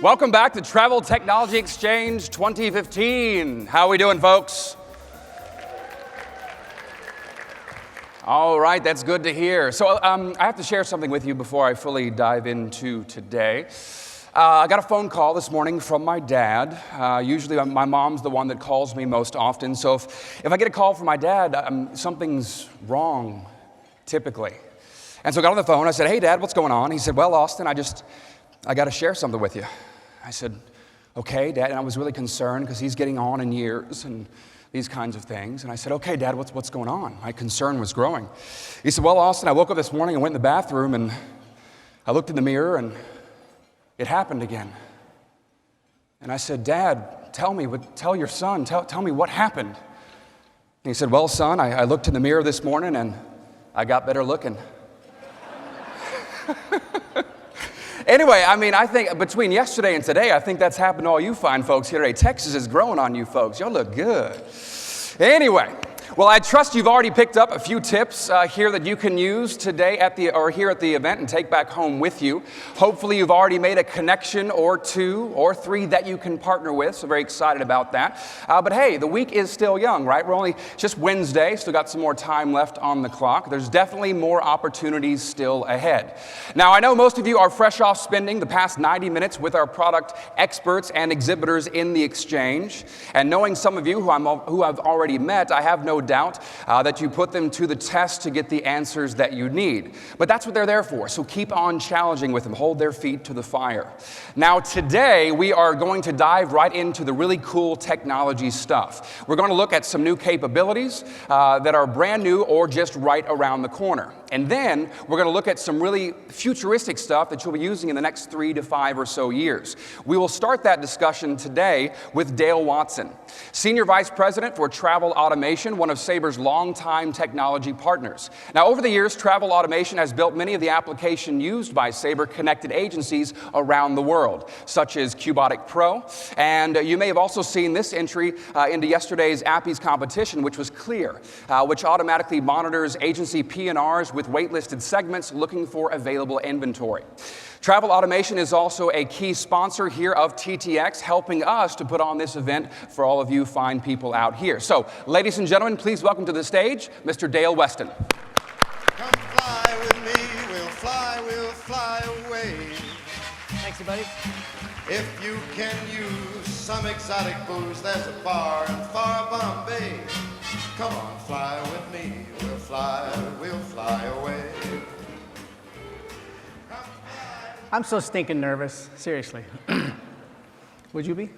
Welcome back to Travel Technology Exchange 2015. How are we doing, folks? All right, that's good to hear. So I have to share something with you before I fully dive into today. I got a phone call this morning from my dad. Usually my mom's the one that calls me most often. So if I get a call from my dad, something's wrong, typically. And so I got on the phone. I said, "Hey, Dad, what's going on?" He said, "Well, Austin, I got to share something with you." I said, "Okay, Dad." And I was really concerned because he's getting on in years and these kinds of things. And I said, "Okay, Dad, what's going on?" My concern was growing. He said, "Well, Austin, I woke up this morning and went in the bathroom and I looked in the mirror and it happened again." And I said, "Dad, tell your son, tell me what happened." And he said, "Well, son, I looked in the mirror this morning and I got better looking." Anyway, I think between yesterday and today, I think that's happened to all you fine folks here today. Texas is growing on you folks. Y'all look good. Anyway, well, I trust you've already picked up a few tips here that you can use today here at the event and take back home with you. Hopefully, you've already made a connection or two or three that you can partner with. So very excited about that. But hey, the week is still young, right? It's just Wednesday, still got some more time left on the clock. There's definitely more opportunities still ahead. Now, I know most of you are fresh off spending the past 90 minutes with our product experts and exhibitors in the exchange. And knowing some of you who I've already met, I have no doubt that you put them to the test to get the answers that you need. But that's what they're there for, so keep on challenging with them. Hold their feet to the fire. Now today, we are going to dive right into the really cool technology stuff. We're going to look at some new capabilities that are brand new or just right around the corner. And then we're going to look at some really futuristic stuff that you'll be using in the next 3 to 5 or so years. We will start that discussion today with Dale Watson, Senior Vice President for Travel Automation, one of Sabre's longtime technology partners. Now, over the years, travel automation has built many of the applications used by Sabre connected agencies around the world, such as Cubotic Pro. And you may have also seen this entry into yesterday's Appies competition, which was Clear, which automatically monitors agency P&Rs with waitlisted segments looking for available inventory. Travel Automation is also a key sponsor here of TTX, helping us to put on this event for all of you fine people out here. So, ladies and gentlemen, please welcome to the stage, Mr. Dale Weston. Come fly with me, we'll fly away. Thanks, everybody. If you can use some exotic booze, there's a bar in far Bombay. Come on, fly with me, we'll fly away. I'm so stinking nervous, seriously. Would you be?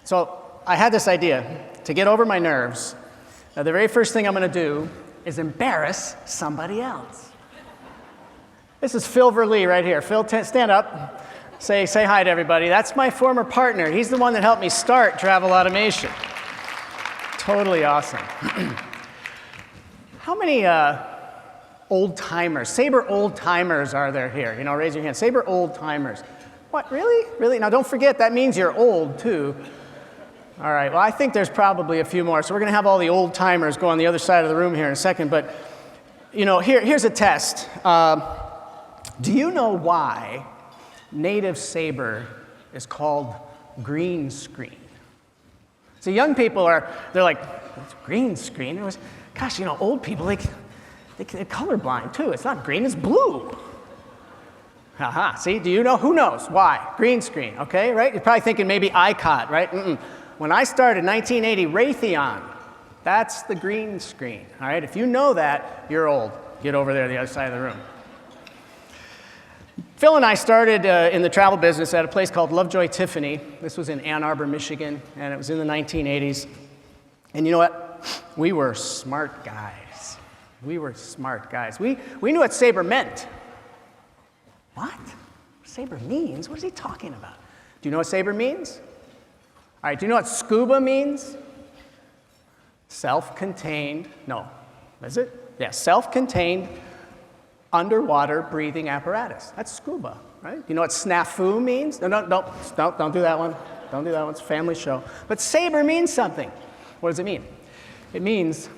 So I had this idea to get over my nerves. Now, the very first thing I'm going to do is embarrass somebody else. This is Phil Verlee right here. Phil, stand up. Say hi to everybody. That's my former partner. He's the one that helped me start Travel Automation. Totally awesome. How many old-timers, Sabre old-timers are there here? You know, raise your hand. Sabre old-timers. What, really? Really? Now, don't forget, that means you're old, too. All right, well, I think there's probably a few more. So we're going to have all the old-timers go on the other side of the room here in a second. But, you know, here's a test. Do you know why native Sabre is called green screen? So young people they're like, "It's green screen?" Gosh, you know, old people, they're colorblind, too. It's not green, it's blue. Aha, see, do you know? Who knows? Why? Green screen, okay, right? You're probably thinking maybe ICOT, right? When I started, 1980, Raytheon, that's the green screen, all right? If you know that, you're old. Get over there to the other side of the room. Phil and I started in the travel business at a place called Lovejoy Tiffany. This was in Ann Arbor, Michigan, and it was in the 1980s. And you know what? We were smart guys. We knew what Sabre meant. What? Sabre means? What is he talking about? Do you know what Sabre means? All right, do you know what scuba means? Self-contained, no, is it? Yeah, self-contained underwater breathing apparatus. That's scuba, right? Do you know what snafu means? No, don't do that one. Don't do that one, it's a family show. But Sabre means something. What does it mean? It means,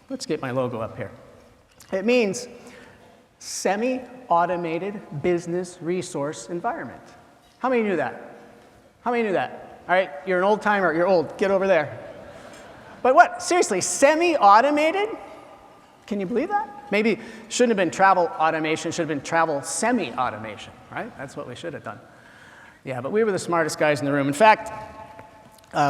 let's get my logo up here. It means semi-automated business resource environment. How many knew that? How many knew that? All right, you're an old timer, you're old, get over there. But what, seriously, semi-automated? Can you believe that? Maybe shouldn't have been travel automation, should have been travel semi-automation, right? That's what we should have done. Yeah, but we were the smartest guys in the room. In fact,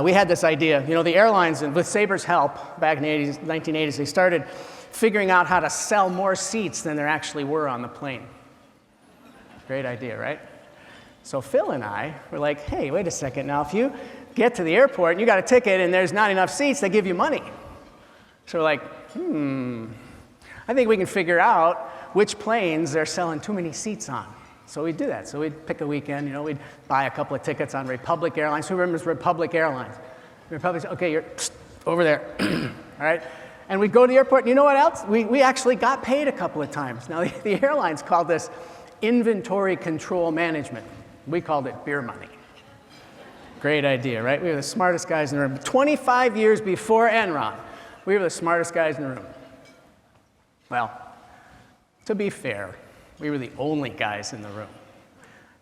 we had this idea. You know, the airlines, and with Sabre's help, back in the 1980s, they started figuring out how to sell more seats than there actually were on the plane. Great idea, right? So Phil and I were like, hey, wait a second. Now, if you get to the airport and you got a ticket and there's not enough seats, they give you money. So we're like, I think we can figure out which planes they're selling too many seats on. So we'd do that. So we'd pick a weekend, you know, we'd buy a couple of tickets on Republic Airlines. Who remembers Republic Airlines? Republic, okay, you're over there, all right? And we'd go to the airport, and you know what else? We actually got paid a couple of times. Now, the airlines called this inventory control management. We called it beer money. Great idea, right? We were the smartest guys in the room. 25 years before Enron, we were the smartest guys in the room. Well, to be fair, we were the only guys in the room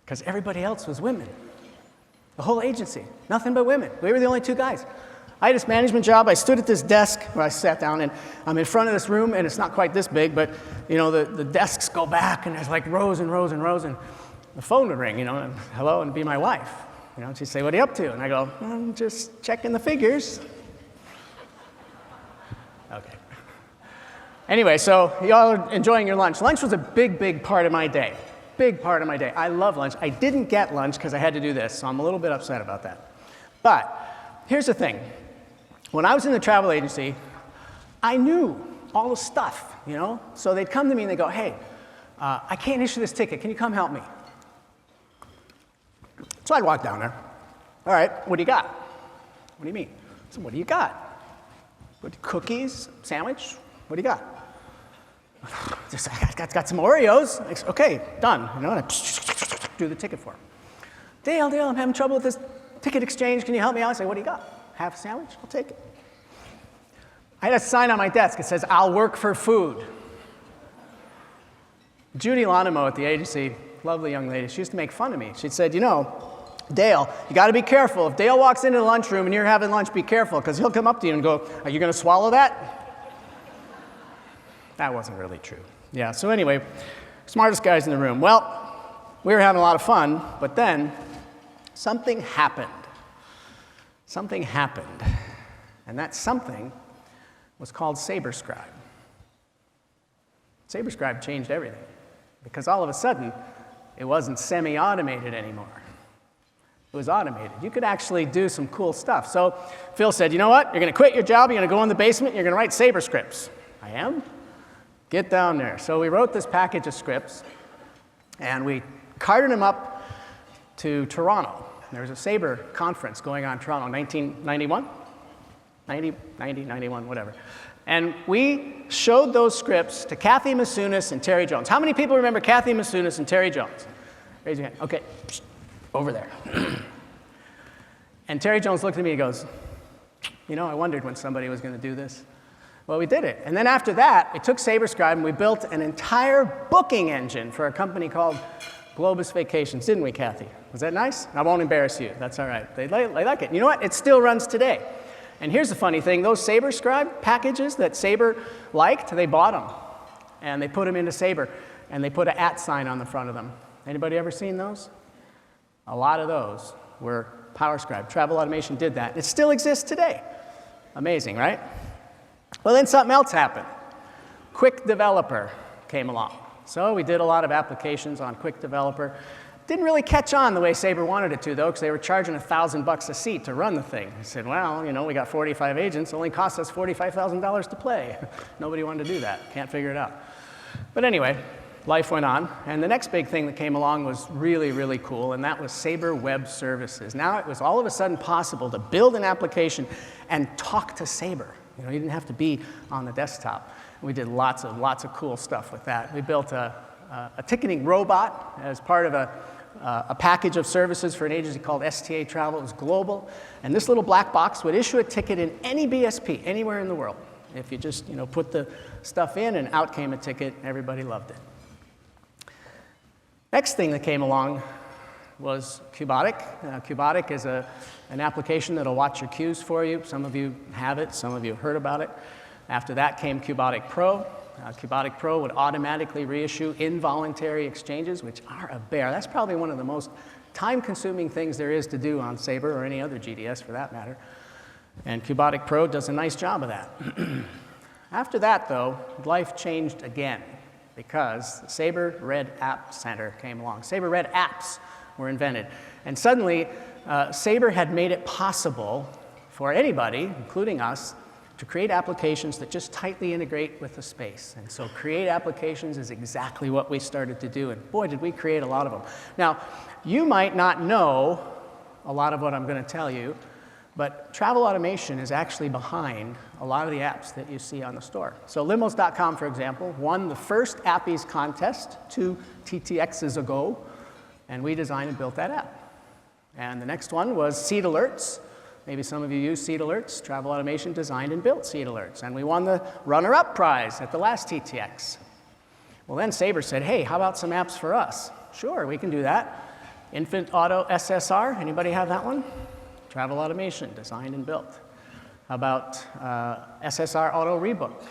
because everybody else was women. The whole agency, nothing but women. We were the only two guys. I had this management job. I stood at this desk where I sat down, and I'm in front of this room, and it's not quite this big, but you know the desks go back, and there's like rows and rows and rows, and the phone would ring, you know, and hello, and it'd be my wife. You know, and she'd say, "What are you up to?" And I go, "I'm just checking the figures." Okay. Anyway, so y'all are enjoying your lunch. Lunch was a big, big part of my day. Big part of my day. I love lunch. I didn't get lunch because I had to do this, so I'm a little bit upset about that. But here's the thing. When I was in the travel agency, I knew all the stuff, you know? So they'd come to me and they'd go, hey, I can't issue this ticket. Can you come help me? So I'd walk down there. All right, what do you got? What do you mean? So what do you got? What, cookies, sandwich? What do you got? I got some Oreos. Okay, done. You know, and I do the ticket for him. Dale, I'm having trouble with this ticket exchange. Can you help me out? I say, what do you got? Half a sandwich? I'll take it. I had a sign on my desk. It says, I'll work for food. Judy Lonimo at the agency, lovely young lady, she used to make fun of me. She said, you know, Dale, you got to be careful. If Dale walks into the lunchroom and you're having lunch, be careful, because he'll come up to you and go, are you going to swallow that? That wasn't really true. Yeah, so anyway, smartest guys in the room. Well, we were having a lot of fun, but then something happened. Something happened, and that something was called SabreScribe. SabreScribe changed everything, because all of a sudden, it wasn't semi-automated anymore. It was automated. You could actually do some cool stuff. So Phil said, you know what? You're going to quit your job, you're going to go in the basement, you're going to write Sabre scripts. I am? Get down there. So we wrote this package of scripts, and we carted them up to Toronto. There was a Sabre conference going on in Toronto in 1991, 91, whatever. And we showed those scripts to Kathy Masunis and Terry Jones. How many people remember Kathy Masunis and Terry Jones? Raise your hand. Okay, over there. And Terry Jones looked at me and goes, you know, I wondered when somebody was going to do this. Well, we did it. And then after that, we took SabreScribe and we built an entire booking engine for a company called Globus Vacations, didn't we, Kathy? Was that nice? I won't embarrass you. That's all right. They like it. You know what? It still runs today. And here's the funny thing. Those SabreScribe packages that Sabre liked, they bought them. And they put them into Sabre. And they put an @ sign on the front of them. Anybody ever seen those? A lot of those were PowerScribe. Travel Automation did that. It still exists today. Amazing, right? Well, then something else happened. Quick Developer came along. So we did a lot of applications on Quick Developer. Didn't really catch on the way Sabre wanted it to, though, because they were charging $1,000 a seat to run the thing. I said, well, you know, we got 45 agents. It only cost us $45,000 to play. Nobody wanted to do that. Can't figure it out. But anyway, life went on. And the next big thing that came along was really, really cool, and that was Sabre Web Services. Now it was all of a sudden possible to build an application and talk to Sabre. You know, you didn't have to be on the desktop. We did lots of cool stuff with that. We built a ticketing robot as part of a package of services for an agency called STA Travel. It was global. And this little black box would issue a ticket in any BSP, anywhere in the world. If you just, you know, put the stuff in and out came a ticket, everybody loved it. Next thing that came along, was Cubotic. Cubotic is an application that'll watch your cues for you. Some of you have it, some of you have heard about it. After that came Cubotic Pro. Cubotic Pro would automatically reissue involuntary exchanges, which are a bear. That's probably one of the most time-consuming things there is to do on Sabre, or any other GDS for that matter. And Cubotic Pro does a nice job of that. After that, though, life changed again, because the Sabre Red App Centre came along. Sabre Red Apps were invented. And suddenly, Sabre had made it possible for anybody, including us, to create applications that just tightly integrate with the space. And so create applications is exactly what we started to do, and boy, did we create a lot of them. Now, you might not know a lot of what I'm going to tell you, but travel automation is actually behind a lot of the apps that you see on the store. So limos.com, for example, won the first Appies contest 2 TTXs ago, and we designed and built that app. And the next one was Seat Alerts. Maybe some of you use Seat Alerts. Travel Automation designed and built Seat Alerts, and we won the runner-up prize at the last TTX. Well, then Sabre said, hey, how about some apps for us? Sure, we can do that. Infant Auto SSR, anybody have that one? Travel Automation, designed and built. How about SSR Auto Rebook?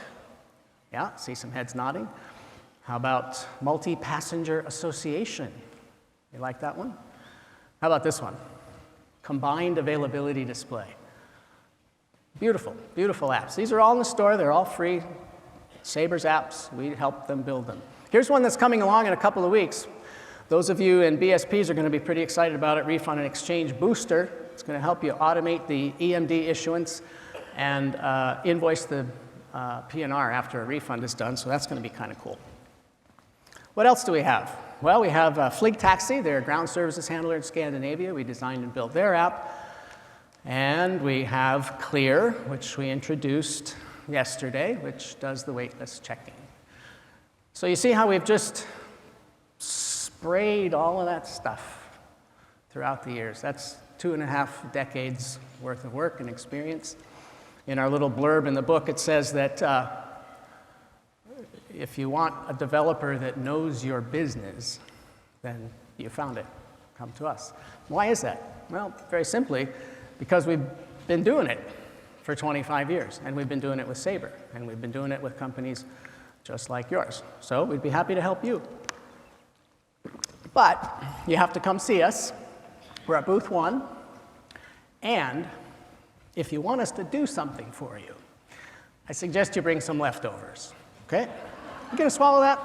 Yeah, see some heads nodding. How about Multi-Passenger Association? You like that one? How about this one? Combined Availability Display. Beautiful, beautiful apps. These are all in the store. They're all free. Sabre's apps, we help them build them. Here's one that's coming along in a couple of weeks. Those of you in BSPs are going to be pretty excited about it, Refund and Exchange Booster. It's going to help you automate the EMD issuance and invoice the P&R after a refund is done, so that's going to be kind of cool. What else do we have? Well, we have Fleet Taxi. They're a ground services handler in Scandinavia. We designed and built their app. And we have Clear, which we introduced yesterday, which does the waitlist checking. So you see how we've just sprayed all of that stuff throughout the years. That's 2.5 decades worth of work and experience. In our little blurb in the book, it says that if you want a developer that knows your business, then you found it. Come to us. Why is that? Well, very simply, because we've been doing it for 25 years, and we've been doing it with Sabre, and we've been doing it with companies just like yours. So we'd be happy to help you. But you have to come see us. We're at booth 1, and if you want us to do something for you, I suggest you bring some leftovers, okay? You gonna swallow that?